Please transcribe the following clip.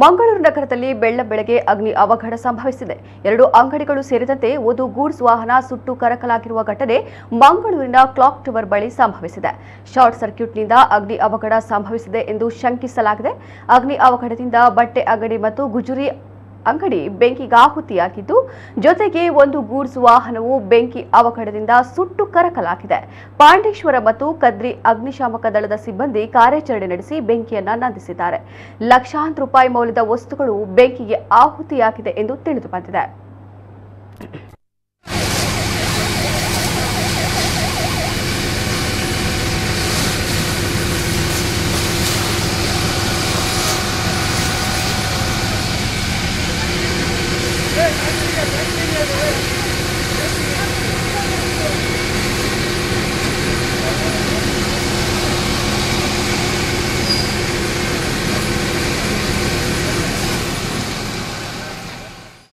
ಮಂಗಳೂರು ನಗರದಲ್ಲಿ ಬೆಳ್ಳಂಬೆಳಗ್ಗೆ ಅಗ್ನಿ ಅವಘಡ ಸಂಭವಿಸಿದೆ. 2 ಅಂಗಡಿಗಳು ಸೇರಿದಂತೆ ಒಂದು ಗೂಡ್ಸ್ ವಾಹನ ಸುಟ್ಟು ಕರಕಲಾಗಿರುವ ಘಟನೆ ಮಂಗಳೂರಿನ ಕ್ಲಾಕ್ ಟವರ್ ಬಳಿ ಸಂಭವಿಸಿದೆ. ಶಾರ್ಟ್ ಸರ್ಕ್ಯೂಟ್ನಿಂದ ಅಗ್ನಿ ಅವಘಡ ಸಂಭವಿಸಿದೆ ಎಂದು ಶಂಕಿಸಲಾಗಿದೆ. ಅಗ್ನಿ ಅವಘಡದಿಂದ ಬಟ್ಟೆ ಅಂಗಡಿ ಮತ್ತು ಗುಜರಿ ಅಂಗಡಿ ಬೆಂಕಿಗಾಹುತಿಯಾಗಿದ್ದು, ಜೊತೆಗೆ ಒಂದು ಗೂಡ್ಸ್ ವಾಹನವು ಬೆಂಕಿ ಅವಘಡದಿಂದ ಸುಟ್ಟು ಕರಕಲಾಗಿದೆ. ಪಾಂಡೇಶ್ವರ ಮತ್ತು ಕದ್ರಿ ಅಗ್ನಿಶಾಮಕ ದಳದ ಸಿಬ್ಬಂದಿ ಕಾರ್ಯಾಚರಣೆ ನಡೆಸಿ ಬೆಂಕಿಯನ್ನು ನಂದಿಸಿದ್ದಾರೆ. ಲಕ್ಷಾಂತರ ರೂಪಾಯಿ ಮೌಲ್ಯದ ವಸ್ತುಗಳು ಬೆಂಕಿಗೆ ಆಹುತಿಯಾಗಿದೆ ಎಂದು ತಿಳಿದು ಬಂದಿದೆ.